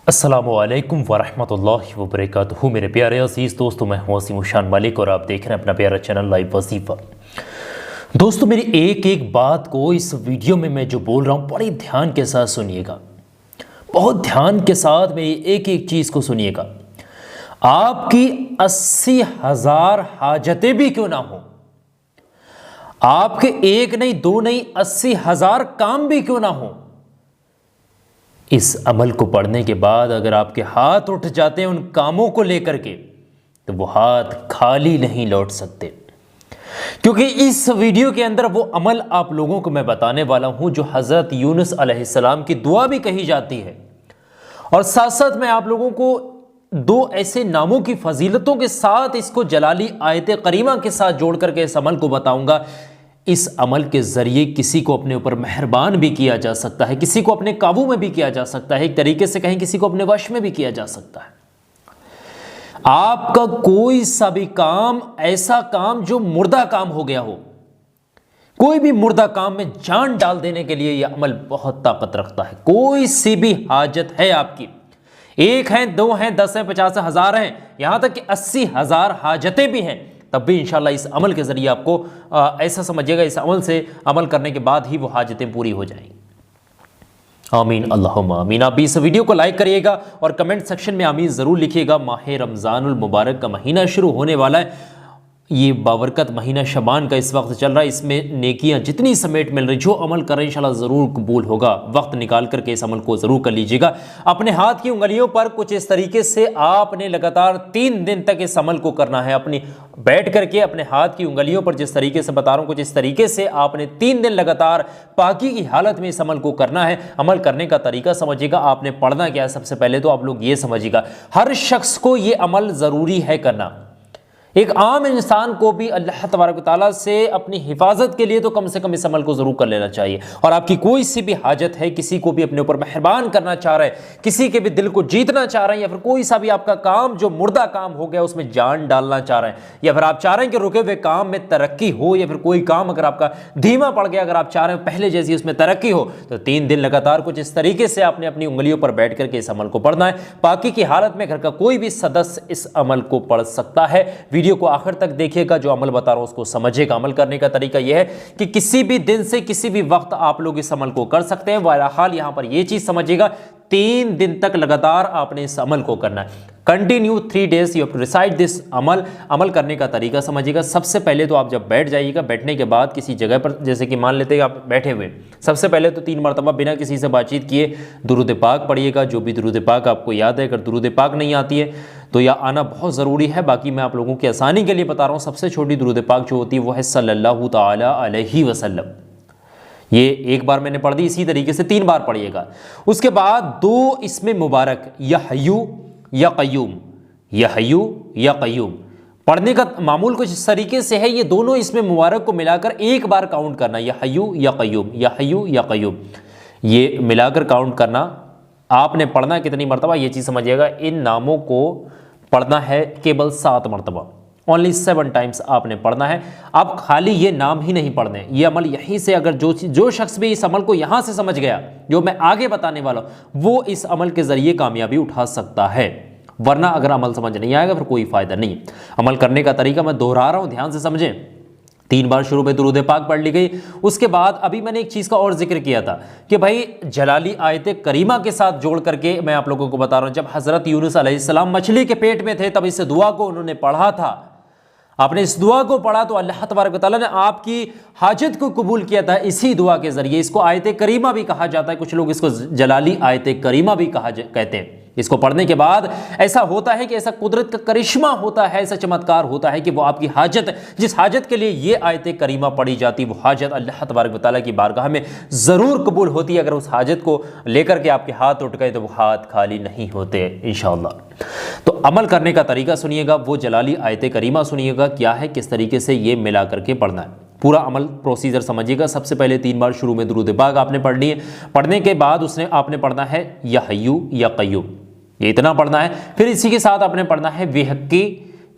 अस्सलामुअलैकुम वरहमतुल्लाहि वबरकातुहू। मेरे प्यारे अजीज़ दोस्तों, मैं हूं वसीम शान मालिक और आप देख रहे हैं अपना प्यारा चैनल लाइव वजीफ़ा। दोस्तों, मेरी एक एक बात को इस वीडियो में मैं जो बोल रहा हूं बड़े ध्यान के साथ सुनिएगा, बहुत ध्यान के साथ मेरी एक एक चीज़ को सुनिएगा। आपकी 80,000 हाजतें भी क्यों ना हो, आपके एक नहीं दो नहीं 80,000 काम भी क्यों ना हो, इस अमल को पढ़ने के बाद अगर आपके हाथ उठ जाते हैं उन कामों को लेकर के, तो वो हाथ खाली नहीं लौट सकते। क्योंकि इस वीडियो के अंदर वो अमल आप लोगों को मैं बताने वाला हूं जो हज़रत यूनुस अलैहिस्सलाम की दुआ भी कही जाती है, और साथ साथ मैं आप लोगों को दो ऐसे नामों की फजीलतों के साथ इसको जलाली आयत करीमा के साथ जोड़ करके इस अमल को बताऊंगा। इस अमल के ज़रिए किसी को अपने ऊपर मेहरबान भी किया जा सकता है, किसी को अपने काबू में भी किया जा सकता है, एक तरीके से कहें किसी को अपने वश में भी किया जा सकता है। आपका कोई सा भी काम, ऐसा काम जो मुर्दा काम हो गया हो, कोई भी मुर्दा काम में जान डाल देने के लिए यह अमल बहुत ताकत रखता है। कोई सी भी हाजत है आपकी, एक है, दो हैं, 10 हैं, 50 हैं, 1000 हैं, यहां तक कि 80,000 हाजतें भी हैं, तब भी इंशाल्लाह इस अमल के ज़रिए आपको ऐसा समझिएगा, इस अमल से अमल करने के बाद ही वो हाजतें पूरी हो जाएंगी। आमीन अल्लाहुम्मा आमीन। आप भी इस वीडियो को लाइक करिएगा और कमेंट सेक्शन में आमीन ज़रूर लिखिएगा। माह रमज़ानुल मुबारक का महीना शुरू होने वाला है, ये बाबरकत महीना शबान का इस वक्त चल रहा है। इसमें नेकियां जितनी समेट मिल रही, जो अमल करें इंशाल्लाह ज़रूर कबूल होगा। वक्त निकाल करके इस अमल को ज़रूर कर लीजिएगा। अपने हाथ की उंगलियों पर कुछ इस तरीके से आपने लगातार 3 दिन तक इस अमल को करना है। अपनी बैठ करके अपने हाथ की उंगलियों पर जिस तरीके से बता रहा हूँ, कुछ इस तरीके से आपने 3 दिन लगातार पाकी की हालत में इस अमल को करना है। अमल करने का तरीका समझिएगा। आपने पढ़ना क्या है, सबसे पहले तो आप लोग ये समझिएगा, हर शख्स को ये अमल ज़रूरी है करना। एक आम इंसान को भी अल्लाह तबारक व तआला से अपनी हिफाजत के लिए तो कम से कम इस अमल को ज़रूर कर लेना चाहिए। और आपकी कोई सी भी हाजत है, किसी को भी अपने ऊपर मेहरबान करना चाह रहे हैं, किसी के भी दिल को जीतना चाह रहे हैं, या फिर कोई सा भी आपका काम जो मुर्दा काम हो गया उसमें जान डालना चाह रहे हैं, या फिर आप चाह रहे हैं कि रुके हुए काम में तरक्की हो, या फिर कोई काम अगर आपका धीमा पड़ गया, अगर आप चाह रहे हैं पहले जैसी उसमें तरक्की हो, तो 3 दिन लगातार कुछ इस तरीके से आपने अपनी उंगलियों पर बैठ करके इस अमल को पढ़ना है। पाकी की हालत में घर का कोई भी सदस्य इस अमल को पढ़ सकता है। वीडियो को आखिर तक देखिएगा, जो अमल बता रहा हूं उसको समझिएगा। अमल करने का तरीका यह है कि किसी भी दिन से किसी भी वक्त आप लोग इस अमल को कर सकते हैं। बहरहाल यहां पर यह चीज समझिएगा, 3 दिन तक लगातार आपने इस अमल को करना है। Continue 3 days you have to recite this अमल। अमल करने का तरीका समझिएगा। सबसे पहले तो आप जब बैठ जाइएगा, बैठने के बाद किसी जगह पर, जैसे कि मान लेते हैं आप बैठे हुए, सबसे पहले तो 3 मरतबा बिना किसी से बातचीत किए दुरूद पाक पढ़िएगा। जो भी दुरूद पाक आपको याद है, अगर दुरूद पाक नहीं आती है तो यह आना बहुत ज़रूरी है। बाकी मैं आप लोगों की आसानी के लिए बता रहा हूँ। सबसे छोटी दुरूद पाक जो होती है वो है सल्लल्लाहु ताला अलैहि वसल्लम। ये एक बार मैंने पढ़ दी, इसी तरीके से 3 बार पढ़िएगा। उसके बाद 2 इसमें मुबारक, या हय्यू या क़य्यूम, या हय्यू या क़य्यूम पढ़ने का मामूल कुछ इस तरीके से है। ये दोनों इसमें मुबारक को मिलाकर एक बार काउंट करना, या हय्यू या क़य्यूम, या हय्यू या क़य्यूम, ये मिलाकर काउंट करना। आपने पढ़ना कितनी मरतबा, ये चीज़ समझिएगा। इन नामों को पढ़ना है केवल 7 मरतबा, ओनली 7 टाइम्स आपने पढ़ना है। आप खाली ये नाम ही नहीं पढ़ने, ये अमल यहीं से, अगर जो शख्स भी इस अमल को यहाँ से समझ गया जो मैं आगे बताने वाला हूँ, वो इस अमल के ज़रिए कामयाबी उठा सकता है। वरना अगर अमल समझ नहीं आएगा फिर कोई फ़ायदा नहीं। अमल करने का तरीका मैं दोहरा रहा हूँ, ध्यान से समझें। 3 बार शुरू में दुरूद पाक पढ़ ली गई। उसके बाद अभी मैंने एक चीज़ का और जिक्र किया था कि भाई जलाली आयत करीमा के साथ जोड़ करके मैं आप लोगों को बता रहा हूँ। जब हज़रत यूनुस अलैहिस्सलाम मछली के पेट में थे, तब इस दुआ को उन्होंने पढ़ा था। आपने इस दुआ को पढ़ा तो अल्लाह तबारक व तआला ने आपकी हाजत को कबूल किया था इसी दुआ के ज़रिए। इसको आयत करीमा भी कहा जाता है, कुछ लोग इसको जलाली आयत करीमा भी कहते हैं। इसको पढ़ने के बाद ऐसा होता है कि ऐसा कुदरत का करिश्मा होता है, ऐसा चमत्कार होता है कि वो आपकी हाजत, जिस हाजत के लिए ये आयत करीमा पढ़ी जाती, वो हाजत अल्लाह तबारक व तआला की बारगाह में ज़रूर कबूल होती है। अगर उस हाजत को लेकर के आपके हाथ उठ गए तो वो हाथ खाली नहीं होते इंशाअल्लाह। तो अमल करने का तरीका सुनिएगा, वो जलाली आयत करीमा सुनिएगा क्या है, किस तरीके से ये मिला करके पढ़ना है। पूरा अमल प्रोसीजर समझिएगा। सबसे पहले 3 बार शुरू में दुरूद पाक आपने पढ़नी है। पढ़ने के बाद आपने पढ़ना है या हय्यू या क़य्यूम, ये इतना पढ़ना है। फिर इसी के साथ आपने पढ़ना है बेहक्की,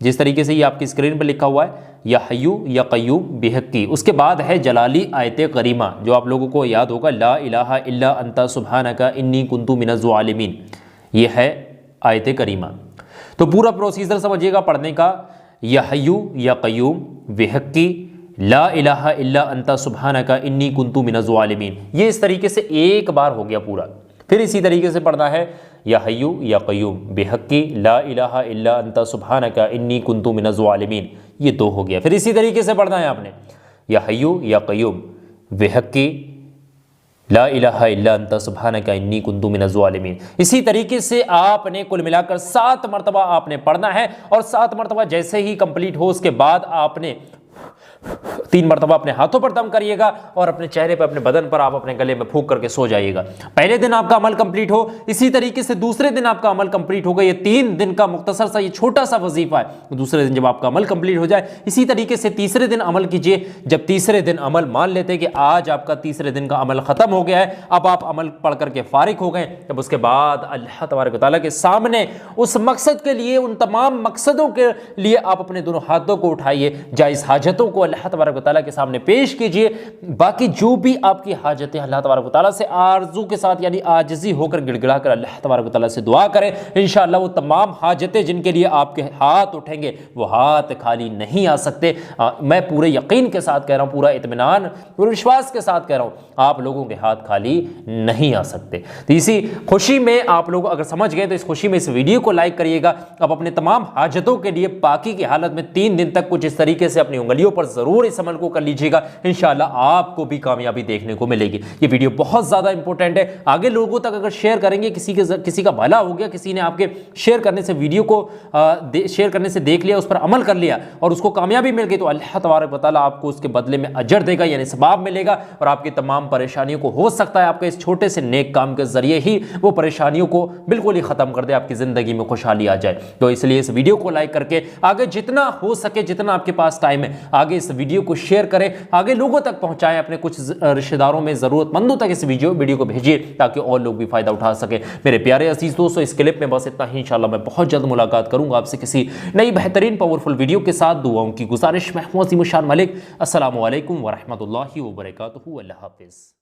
जिस तरीके से ये आपकी स्क्रीन पर लिखा हुआ है, या हय्यू या क़य्यूम बेहक्की। उसके बाद है जलाली आयत करीमा, जो आप लोगों को याद होगा, ला इलाहा इल्ला अंता सुब्हानका इन्नी कुन्तु मिनज़ ज़ालिमीन। ये है आयत करीमा। तो पूरा प्रोसीजर समझिएगा पढ़ने का। या हय्यू या क़य्यूम बिहक़्क़ी ला इलाहा इल्ला अंता सुब्हानका इन्नी कुन्तु मिनज़ ज़ालिमीन। ये इस तरीके से एक बार हो गया पूरा। फिर इसी तरीके से पढ़ना है या हय्यू या क़य्यूम बिहक़्क़ी ला इलाहा इल्ला अंता सुब्हानका इन्नी कुन्तु मिनज़ ज़ालिमीन। ये 2 हो गया। फिर इसी तरीके से पढ़ना है आपने या हय्यू या क़य्यूम बिहक़्क़ी ला इलाहा इल्ला अंता सुब्हानका इन्नी कुन्तु मिनज़ ज़ालिमीन। इसी तरीके से आपने कुल मिलाकर 7 मरतबा आपने पढ़ना है और 7 मरतबा जैसे ही कंप्लीट हो उसके बाद आपने 3 मरतबा अपने हाथों पर दम करिएगा और अपने चेहरे पर, अपने बदन पर आप अपने गले में फूंक करके सो जाइएगा। पहले दिन आपका अमल कंप्लीट हो, इसी तरीके से दूसरे दिन आपका अमल कंप्लीट होगा। ये 3 दिन का मुख्तसर सा ये छोटा सा वजीफा है। दूसरे दिन जब आपका अमल कंप्लीट हो जाए, इसी तरीके से तीसरे दिन अमल कीजिए। जब तीसरे दिन अमल, मान लेते हैं कि आज आपका तीसरे दिन का अमल खत्म हो गया है, अब आप अमल पढ़ करके फारिग हो गए, तब उसके बाद अल्लाह तबारक व तआला के सामने उस मकसद के लिए, उन तमाम मकसदों के लिए आप अपने दोनों हाथों को उठाइए, जायज़ हाजतों को अल्लाह तबारक व तआला के सामने पेश कीजिए। बाकी जो भी आपकी हाजतें अल्लाह तबारक व तआला से आरज़ू के साथ यानी आजिज़ी होकर गिड़गिड़ा कर अल्लाह तबारक व तआला से दुआ करें। इंशाअल्लाह वो तमाम हाजतें जिनके लिए आपके हाथ उठेंगे वो हाथ खाली नहीं आ सकते। मैं पूरे यकीन के साथ कह रहा हूँ, पूरा इत्मीनान, पूरे विश्वास के साथ कह रहा हूँ, आप लोगों के हाथ खाली नहीं आ सकते। तो इसी खुशी में आप लोग अगर समझ गए तो इस खुशी में इस वीडियो को लाइक करिएगा। अब अपने तमाम हाजतों के लिए पाकी की हालत में 3 दिन तक कुछ इस तरीके से अपनी उंगलियों पर ज़रूर इस अमल को कर लीजिएगा। इंशाअल्लाह आपको भी कामयाबी देखने को मिलेगी। ये वीडियो बहुत ज़्यादा इंपॉर्टेंट है। आगे लोगों तक अगर शेयर करेंगे, किसी का भला हो गया, किसी ने आपके शेयर करने से वीडियो को शेयर करने से देख लिया, उस पर अमल कर लिया और उसको कामयाबी मिल गई, तो अल्लाह तबारक व तआला आपको उसके बदले में अजर देगा, यानी सवाब मिलेगा और आपकी तमाम परेशानियों को, हो सकता है आपके इस छोटे से नेक काम के जरिए ही वो परेशानियों को बिल्कुल ही ख़त्म कर दे, आपकी ज़िंदगी में खुशहाली आ जाए। तो इसलिए इस वीडियो को लाइक करके आगे जितना हो सके, जितना आपके पास टाइम है, आगे इस वीडियो को शेयर करें, आगे लोगों तक पहुंचाएं, अपने कुछ रिश्तेदारों में, ज़रूरतमंदों तक इस वीडियो को भेजिए ताकि और लोग भी फ़ायदा उठा सकें। मेरे प्यारे अजीज़ दोस्तों, इस क्लिप में बस इतना ही। इंशाअल्लाह मैं बहुत जल्द मुलाकात करूंगा आपसे किसी नई बेहतरीन पावरफुल वीडियो के साथ। दुआओं की गुजारिश। मैं हूं अज़ीमुश शान मलिक। अस्सलामु अलैकुम व रहमतुल्लाहि व बरकातुहू। अल्लाह हाफ़िज़।